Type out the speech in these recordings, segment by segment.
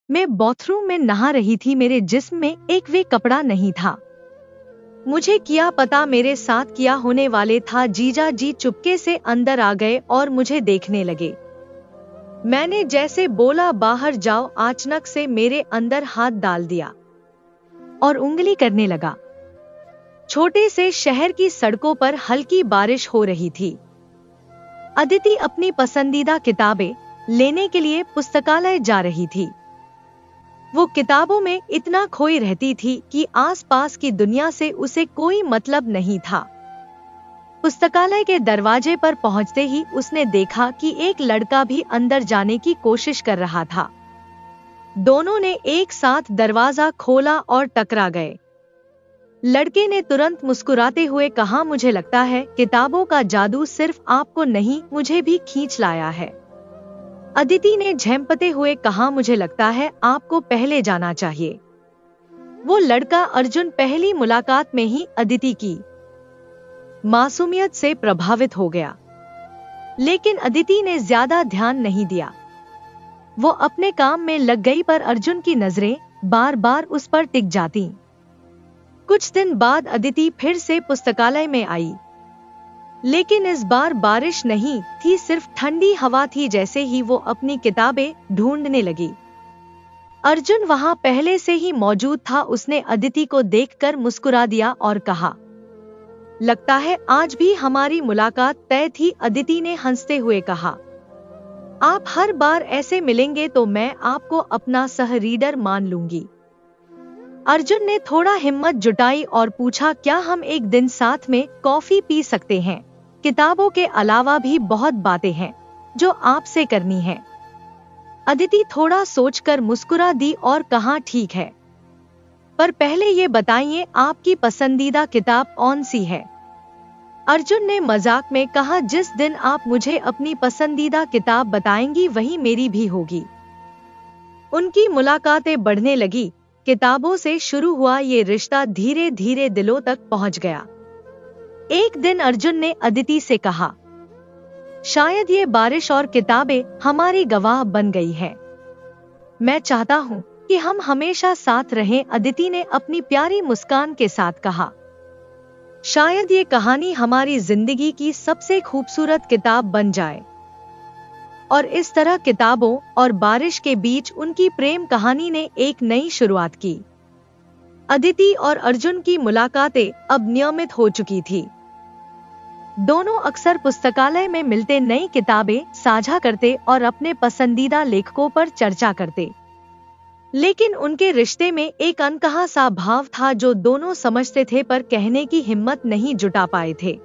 मैं बाथरूम में नहा रही थी। मेरे जिस्म में एक भी कपड़ा नहीं था। मुझे क्या पता मेरे साथ क्या होने वाले था। जीजा जी चुपके से अंदर आ गए और मुझे देखने लगे। मैंने जैसे बोला बाहर जाओ, अचानक से मेरे अंदर हाथ डाल दिया और उंगली करने लगा। छोटे से शहर की सड़कों पर हल्की बारिश हो रही थी। अदिति अपनी पसंदीदा किताबें लेने के लिए पुस्तकालय जा रही थी। वो किताबों में इतना खोई रहती थी कि आसपास की दुनिया से उसे कोई मतलब नहीं था। पुस्तकालय के दरवाजे पर पहुंचते ही उसने देखा कि एक लड़का भी अंदर जाने की कोशिश कर रहा था। दोनों ने एक साथ दरवाजा खोला और टकरा गए। लड़के ने तुरंत मुस्कुराते हुए कहा, मुझे लगता है किताबों का जादू सिर्फ आपको नहीं, मुझे भी खींच लाया है। अदिति ने झेंपते हुए कहा, मुझे लगता है आपको पहले जाना चाहिए। वो लड़का अर्जुन पहली मुलाकात में ही अदिति की मासूमियत से प्रभावित हो गया, लेकिन अदिति ने ज्यादा ध्यान नहीं दिया। वो अपने काम में लग गई, पर अर्जुन की नजरें बार बार उस पर टिक जाती। कुछ दिन बाद अदिति फिर से पुस्तकालय में आई, लेकिन इस बार बारिश नहीं थी, सिर्फ ठंडी हवा थी। जैसे ही वो अपनी किताबें ढूंढने लगी, अर्जुन वहां पहले से ही मौजूद था। उसने अदिति को देखकर मुस्कुरा दिया और कहा, लगता है आज भी हमारी मुलाकात तय थी। अदिति ने हंसते हुए कहा, आप हर बार ऐसे मिलेंगे तो मैं आपको अपना सह रीडर मान लूंगी। अर्जुन ने थोड़ा हिम्मत जुटाई और पूछा, क्या हम एक दिन साथ में कॉफी पी सकते हैं? किताबों के अलावा भी बहुत बातें हैं जो आपसे करनी है। अदिति थोड़ा सोचकर मुस्कुरा दी और कहा, ठीक है, पर पहले ये बताइए आपकी पसंदीदा किताब कौन सी है? अर्जुन ने मजाक में कहा, जिस दिन आप मुझे अपनी पसंदीदा किताब बताएंगी वही मेरी भी होगी। उनकी मुलाकातें बढ़ने लगी। किताबों से शुरू हुआ ये रिश्ता धीरे धीरे दिलों तक पहुंच गया। एक दिन अर्जुन ने अदिति से कहा, शायद ये बारिश और किताबें हमारी गवाह बन गई है। मैं चाहता हूँ कि हम हमेशा साथ रहें। अदिति ने अपनी प्यारी मुस्कान के साथ कहा, शायद ये कहानी हमारी जिंदगी की सबसे खूबसूरत किताब बन जाए। और इस तरह किताबों और बारिश के बीच उनकी प्रेम कहानी ने एक नई शुरुआत की। अदिति और अर्जुन की मुलाकातें अब नियमित हो चुकी थी। दोनों अक्सर पुस्तकालय में मिलते, नई किताबें साझा करते और अपने पसंदीदा लेखकों पर चर्चा करते। लेकिन उनके रिश्ते में एक अनकहा सा भाव था जो दोनों समझते थे पर कहने की हिम्मत नहीं जुटा पाए थे।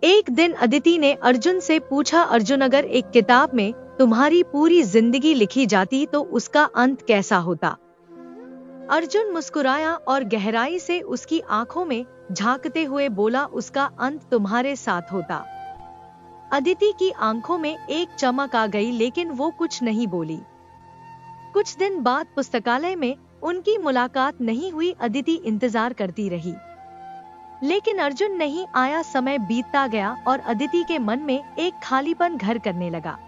एक दिन अदिति ने अर्जुन से पूछा, अर्जुन, अगर एक किताब में तुम्हारी पूरी जिंदगी लिखी जाती तो उसका अंत कैसा होता? अर्जुन मुस्कुराया और गहराई से उसकी आंखों में झांकते हुए बोला, उसका अंत तुम्हारे साथ होता। अदिति की आंखों में एक चमक आ गई, लेकिन वो कुछ नहीं बोली। कुछ दिन बाद पुस्तकालय में उनकी मुलाकात नहीं हुई। अदिति इंतजार करती रही, लेकिन अर्जुन नहीं आया। समय बीतता गया और अदिति के मन में एक खालीपन घर करने लगा।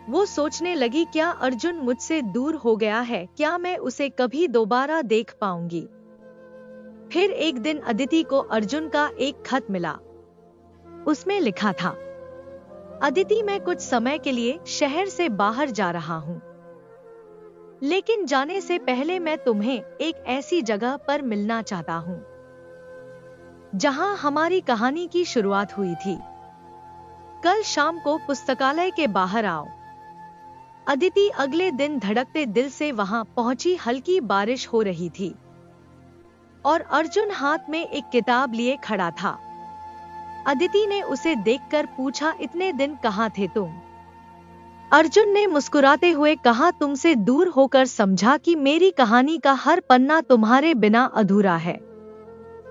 वो सोचने लगी, क्या अर्जुन मुझसे दूर हो गया है? क्या मैं उसे कभी दोबारा देख पाऊंगी? फिर एक दिन अदिति को अर्जुन का एक खत मिला। उसमें लिखा था, अदिति, मैं कुछ समय के लिए शहर से बाहर जा रहा हूँ, लेकिन जाने से पहले मैं तुम्हें एक ऐसी जगह पर मिलना चाहता हूँ जहां हमारी कहानी की शुरुआत हुई थी। कल शाम को पुस्तकालय के बाहर आओ। अदिति अगले दिन धड़कते दिल से वहां पहुंची। हल्की बारिश हो रही थी और अर्जुन हाथ में एक किताब लिए खड़ा था। अदिति ने उसे देखकर पूछा, इतने दिन कहाँ थे तुम? अर्जुन ने मुस्कुराते हुए कहा, तुमसे दूर होकर समझा कि मेरी कहानी का हर पन्ना तुम्हारे बिना अधूरा है।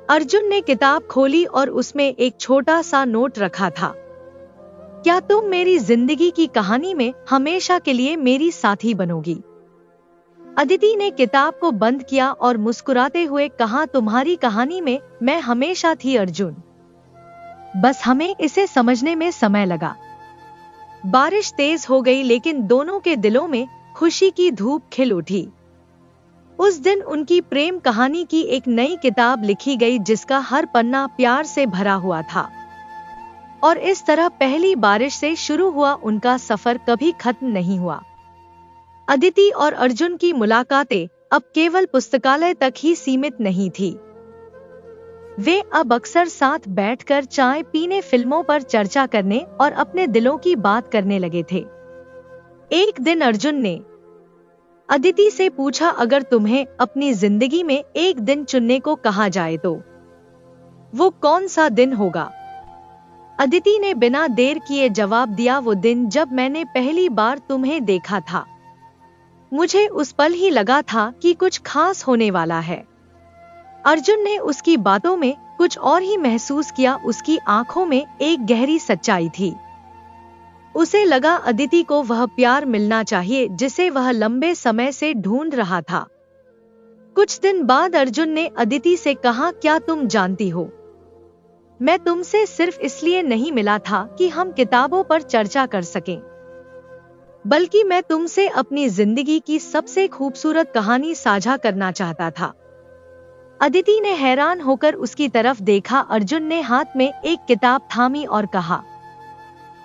अर्जुन ने किताब खोली और उसमें एक छोटा सा नोट रखा था, क्या तुम मेरी जिंदगी की कहानी में हमेशा के लिए मेरी साथी बनोगी? अदिति ने किताब को बंद किया और मुस्कुराते हुए कहा, तुम्हारी कहानी में मैं हमेशा थी अर्जुन, बस हमें इसे समझने में समय लगा। बारिश तेज हो गई, लेकिन दोनों के दिलों में खुशी की धूप खिल उठी। उस दिन उनकी प्रेम कहानी की एक नई किताब लिखी गई जिसका हर पन्ना प्यार से भरा हुआ था। और इस तरह पहली बारिश से शुरू हुआ उनका सफर कभी खत्म नहीं हुआ। अदिति और अर्जुन की मुलाकातें अब केवल पुस्तकालय तक ही सीमित नहीं थी। वे अब अक्सर साथ बैठकर चाय पीने, फिल्मों पर चर्चा करने और अपने दिलों की बात करने लगे थे। एक दिन अर्जुन ने अदिति से पूछा, अगर तुम्हें अपनी जिंदगी में एक दिन चुनने को कहा जाए तो वो कौन सा दिन होगा? अदिति ने बिना देर किए जवाब दिया, वो दिन जब मैंने पहली बार तुम्हें देखा था। मुझे उस पल ही लगा था कि कुछ खास होने वाला है। अर्जुन ने उसकी बातों में कुछ और ही महसूस किया। उसकी आंखों में एक गहरी सच्चाई थी। उसे लगा अदिति को वह प्यार मिलना चाहिए जिसे वह लंबे समय से ढूंढ रहा था। कुछ दिन बाद अर्जुन ने अदिति से कहा, क्या तुम जानती हो, मैं तुमसे सिर्फ इसलिए नहीं मिला था कि हम किताबों पर चर्चा कर सकें, बल्कि मैं तुमसे अपनी जिंदगी की सबसे खूबसूरत कहानी साझा करना चाहता था। अदिति ने हैरान होकर उसकी तरफ देखा। अर्जुन ने हाथ में एक किताब थामी और कहा,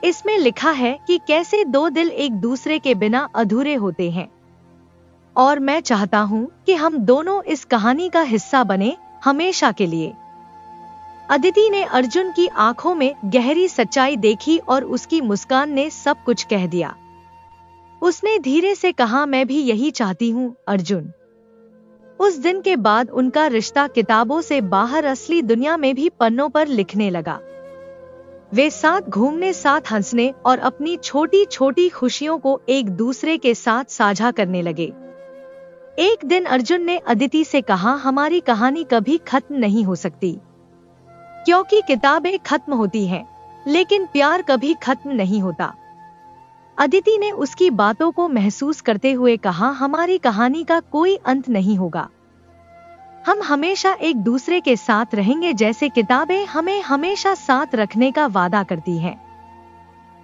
इसमें लिखा है कि कैसे दो दिल एक दूसरे के बिना अधूरे होते हैं, और मैं चाहता हूं कि हम दोनों इस कहानी का हिस्सा बने, हमेशा के लिए। अदिति ने अर्जुन की आंखों में गहरी सच्चाई देखी और उसकी मुस्कान ने सब कुछ कह दिया। उसने धीरे से कहा, मैं भी यही चाहती हूँ अर्जुन। उस दिन के बाद उनका रिश्ता किताबों से बाहर असली दुनिया में भी पन्नों पर लिखने लगा। वे साथ घूमने, साथ हंसने और अपनी छोटी छोटी खुशियों को एक दूसरे के साथ साझा करने लगे। एक दिन अर्जुन ने अदिति से कहा, हमारी कहानी कभी खत्म नहीं हो सकती, क्योंकि किताबें खत्म होती हैं, लेकिन प्यार कभी खत्म नहीं होता। अदिति ने उसकी बातों को महसूस करते हुए कहा, हमारी कहानी का कोई अंत नहीं होगा। हम हमेशा एक दूसरे के साथ रहेंगे, जैसे किताबें हमें हमेशा साथ रखने का वादा करती हैं।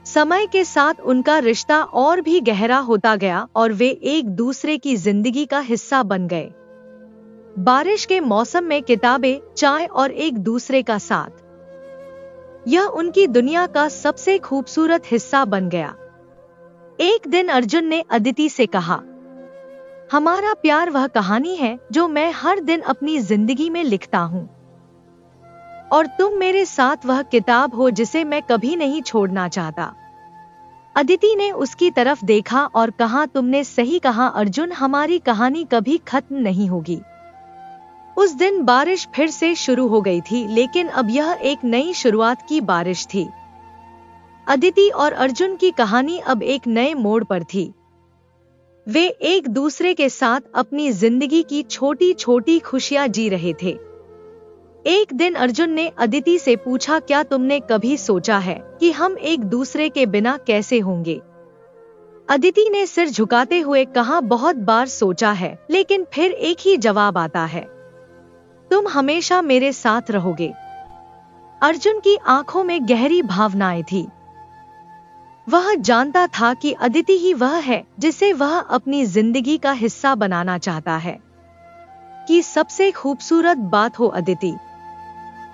समय के साथ उनका रिश्ता और भी गहरा होता गया और वे एक दूसरे की जिंदगी का हिस्सा बन गए। बारिश के मौसम में किताबें, चाय और एक दूसरे का साथ, यह उनकी दुनिया का सबसे खूबसूरत हिस्सा बन गया। एक दिन अर्जुन ने अदिति से कहा, हमारा प्यार वह कहानी है जो मैं हर दिन अपनी जिंदगी में लिखता हूँ, और तुम मेरे साथ वह किताब हो जिसे मैं कभी नहीं छोड़ना चाहता। अदिति ने उसकी तरफ देखा और कहा, तुमने सही कहा अर्जुन, हमारी कहानी कभी खत्म नहीं होगी। उस दिन बारिश फिर से शुरू हो गई थी, लेकिन अब यह एक नई शुरुआत की बारिश थी। अदिति और अर्जुन की कहानी अब एक नए मोड़ पर थी। वे एक दूसरे के साथ अपनी जिंदगी की छोटी छोटी खुशियां जी रहे थे। एक दिन अर्जुन ने अदिति से पूछा, क्या तुमने कभी सोचा है कि हम एक दूसरे के बिना कैसे होंगे? अदिति ने सिर झुकाते हुए कहा, बहुत बार सोचा है, लेकिन फिर एक ही जवाब आता है, तुम हमेशा मेरे साथ रहोगे। अर्जुन की आंखों में गहरी भावनाएं थी। वह जानता था कि अदिति ही वह है जिसे वह अपनी जिंदगी का हिस्सा बनाना चाहता है। कि सबसे खूबसूरत बात हो अदिति,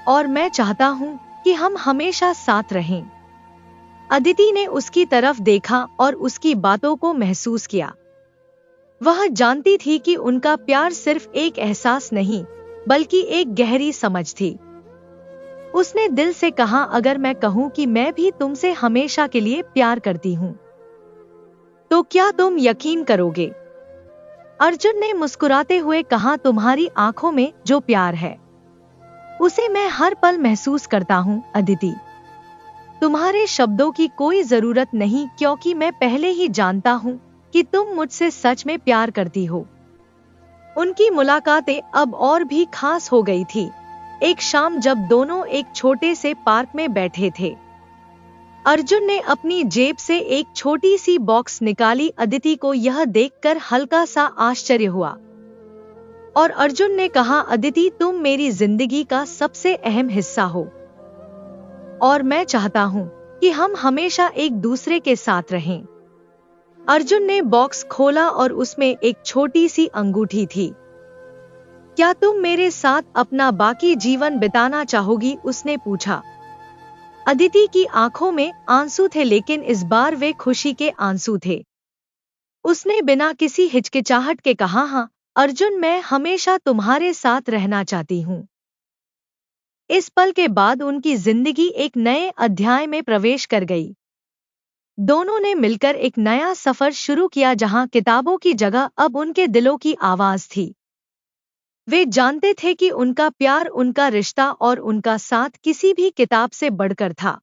और मैं चाहता हूं कि हम हमेशा साथ रहें। अदिति ने उसकी तरफ देखा और उसकी बातों को महसूस किया। वह जानती थी कि उनका प्यार सिर्फ एक एहसास नहीं, बल्कि एक गहरी समझ थी। उसने दिल से कहा, अगर मैं कहूं कि मैं भी तुमसे हमेशा के लिए प्यार करती हूं, तो क्या तुम यकीन करोगे? अर्जुन ने मुस्कुराते हुए कहा, तुम्हारी आंखों में जो प्यार है उसे मैं हर पल महसूस करता हूं अदिति। तुम्हारे शब्दों की कोई जरूरत नहीं, क्योंकि मैं पहले ही जानता हूं कि तुम मुझसे सच में प्यार करती हो। उनकी मुलाकातें अब और भी खास हो गई थी। एक शाम जब दोनों एक छोटे से पार्क में बैठे थे, अर्जुन ने अपनी जेब से एक छोटी सी बॉक्स निकाली। अदिति को यह देखकर हल्का सा आश्चर्य हुआ और अर्जुन ने कहा, अदिति, तुम मेरी जिंदगी का सबसे अहम हिस्सा हो, और मैं चाहता हूं कि हम हमेशा एक दूसरे के साथ रहें। अर्जुन ने बॉक्स खोला और उसमें एक छोटी सी अंगूठी थी। क्या तुम मेरे साथ अपना बाकी जीवन बिताना चाहोगी? उसने पूछा। अदिति की आंखों में आंसू थे, लेकिन इस बार वे खुशी के आंसू थे। उसने बिना किसी हिचकिचाहट के कहा, हाँ अर्जुन, मैं हमेशा तुम्हारे साथ रहना चाहती हूँ। इस पल के बाद उनकी जिंदगी एक नए अध्याय में प्रवेश कर गई। दोनों ने मिलकर एक नया सफर शुरू किया, जहां किताबों की जगह अब उनके दिलों की आवाज थी। वे जानते थे कि उनका प्यार, उनका रिश्ता और उनका साथ किसी भी किताब से बढ़कर था।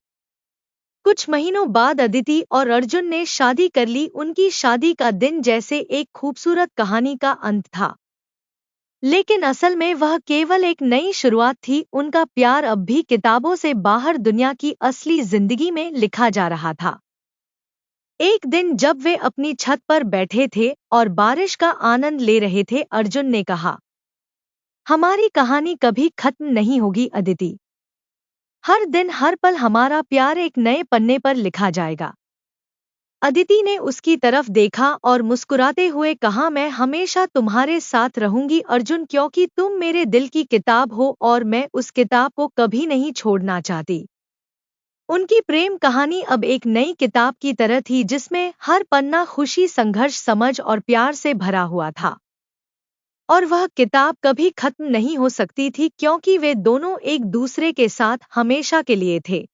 कुछ महीनों बाद अदिति और अर्जुन ने शादी कर ली। उनकी शादी का दिन जैसे एक खूबसूरत कहानी का अंत था, लेकिन असल में वह केवल एक नई शुरुआत थी। उनका प्यार अब भी किताबों से बाहर दुनिया की असली जिंदगी में लिखा जा रहा था। एक दिन जब वे अपनी छत पर बैठे थे और बारिश का आनंद ले रहे थे, अर्जुन ने कहा, हमारी कहानी कभी खत्म नहीं होगी अदिति। हर दिन हर पल हमारा प्यार एक नए पन्ने पर लिखा जाएगा। अदिति ने उसकी तरफ देखा और मुस्कुराते हुए कहा, मैं हमेशा तुम्हारे साथ रहूंगी अर्जुन, क्योंकि तुम मेरे दिल की किताब हो और मैं उस किताब को कभी नहीं छोड़ना चाहती। उनकी प्रेम कहानी अब एक नई किताब की तरह थी, जिसमें हर पन्ना खुशी, संघर्ष, समझ और प्यार से भरा हुआ था। और वह किताब कभी खत्म नहीं हो सकती थी, क्योंकि वे दोनों एक दूसरे के साथ हमेशा के लिए थे।